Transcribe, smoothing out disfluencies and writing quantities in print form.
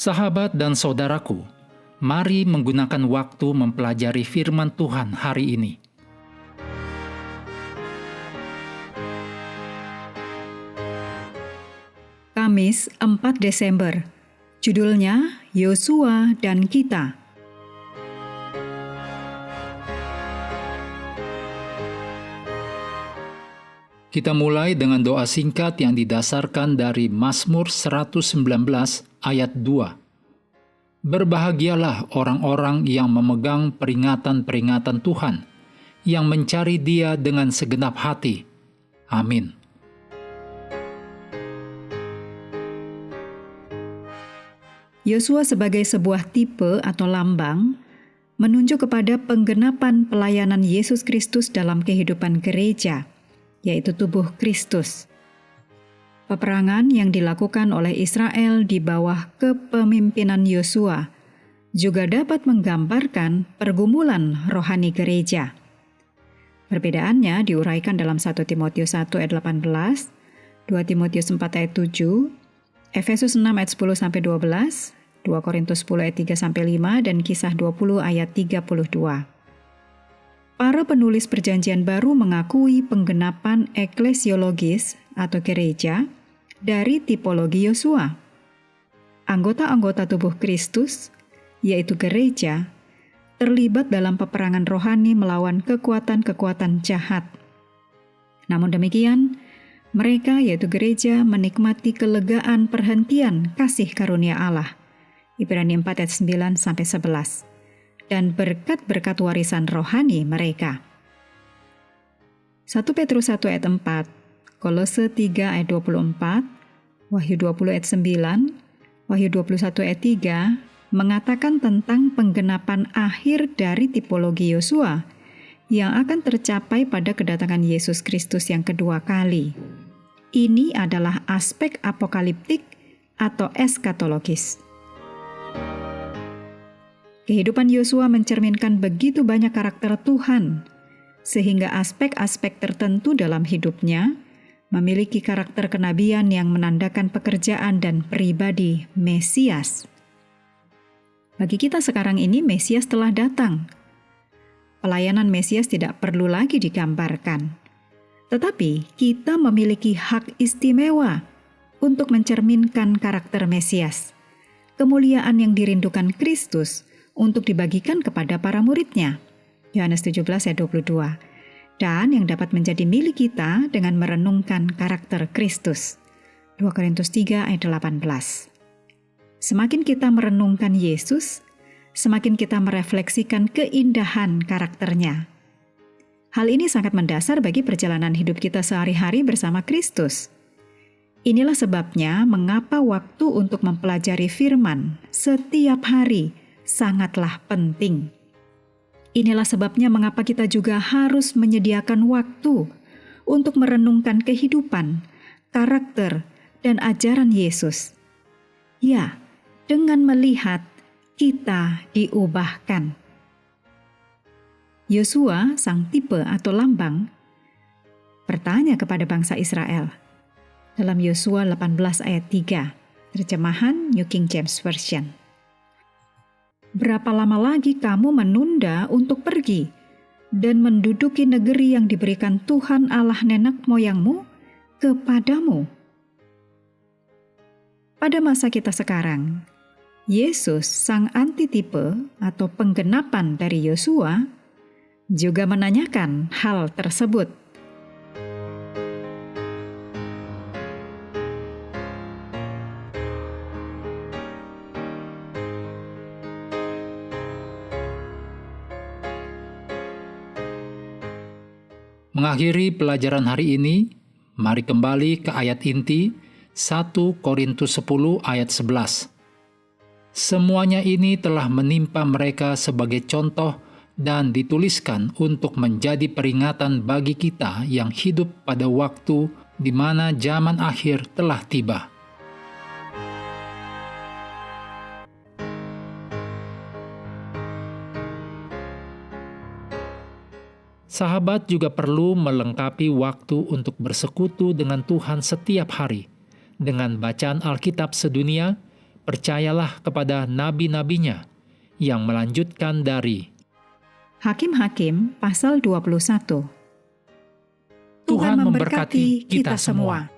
Sahabat dan saudaraku, mari menggunakan waktu mempelajari firman Tuhan hari ini. Kamis 4 Desember, judulnya Yosua dan Kita. Kita mulai dengan doa singkat yang didasarkan dari Mazmur 119 ayat 2. Berbahagialah orang-orang yang memegang peringatan-peringatan Tuhan, yang mencari Dia dengan segenap hati. Amin. Yosua sebagai sebuah tipe atau lambang menunjuk kepada penggenapan pelayanan Yesus Kristus dalam kehidupan gereja, yaitu tubuh Kristus. Peperangan yang dilakukan oleh Israel di bawah kepemimpinan Yosua juga dapat menggambarkan pergumulan rohani gereja. Perbedaannya diuraikan dalam 1 Timotius 1 ayat 18, 2 Timotius 4 ayat 7, Efesus 6 ayat 10 sampai 12, 2 Korintus 10 ayat 3 sampai 5 dan Kisah 20 ayat 32. Para penulis Perjanjian Baru mengakui penggenapan eklesiologis atau gereja dari tipologi Yosua. Anggota-anggota tubuh Kristus, yaitu gereja, terlibat dalam peperangan rohani melawan kekuatan-kekuatan jahat. Namun demikian, mereka yaitu gereja menikmati kelegaan perhentian kasih karunia Allah. Ibrani 4 ayat 9 sampai 11. Dan berkat-berkat warisan rohani mereka. 1 Petrus 1 ayat 4, Kolose 3 ayat 24, Wahyu 20 ayat 9, Wahyu 21 ayat 3 mengatakan tentang penggenapan akhir dari tipologi Yosua yang akan tercapai pada kedatangan Yesus Kristus yang kedua kali. Ini adalah aspek apokaliptik atau eskatologis. Kehidupan Yosua mencerminkan begitu banyak karakter Tuhan, sehingga aspek-aspek tertentu dalam hidupnya memiliki karakter kenabian yang menandakan pekerjaan dan pribadi Mesias. Bagi kita sekarang ini, Mesias telah datang. Pelayanan Mesias tidak perlu lagi digambarkan. Tetapi kita memiliki hak istimewa untuk mencerminkan karakter Mesias, kemuliaan yang dirindukan Kristus untuk dibagikan kepada para muridnya. Yohanes 17 ayat 22. Dan yang dapat menjadi milik kita dengan merenungkan karakter Kristus. 2 Korintus 3 ayat 18. Semakin kita merenungkan Yesus, semakin kita merefleksikan keindahan karakternya. Hal ini sangat mendasar bagi perjalanan hidup kita sehari-hari bersama Kristus. Inilah sebabnya mengapa waktu untuk mempelajari firman setiap hari sangatlah penting. Inilah sebabnya mengapa kita juga harus menyediakan waktu untuk merenungkan kehidupan, karakter, dan ajaran Yesus. Ya, dengan melihat kita diubahkan. Yosua, sang tipe atau lambang, bertanya kepada bangsa Israel dalam Yosua 18 ayat 3, terjemahan New King James Version. Berapa lama lagi kamu menunda untuk pergi dan menduduki negeri yang diberikan Tuhan Allah nenek moyangmu kepadamu? Pada masa kita sekarang, Yesus, sang antitipe atau penggenapan dari Yosua, juga menanyakan hal tersebut. Mengakhiri pelajaran hari ini, mari kembali ke ayat inti 1 Korintus 10 ayat 11. Semuanya ini telah menimpa mereka sebagai contoh dan dituliskan untuk menjadi peringatan bagi kita yang hidup pada waktu di mana zaman akhir telah tiba. Sahabat juga perlu melengkapi waktu untuk bersekutu dengan Tuhan setiap hari, dengan bacaan Alkitab sedunia, Percayalah kepada nabi-nabinya yang melanjutkan dari Hakim-Hakim pasal 21. Tuhan memberkati kita semua.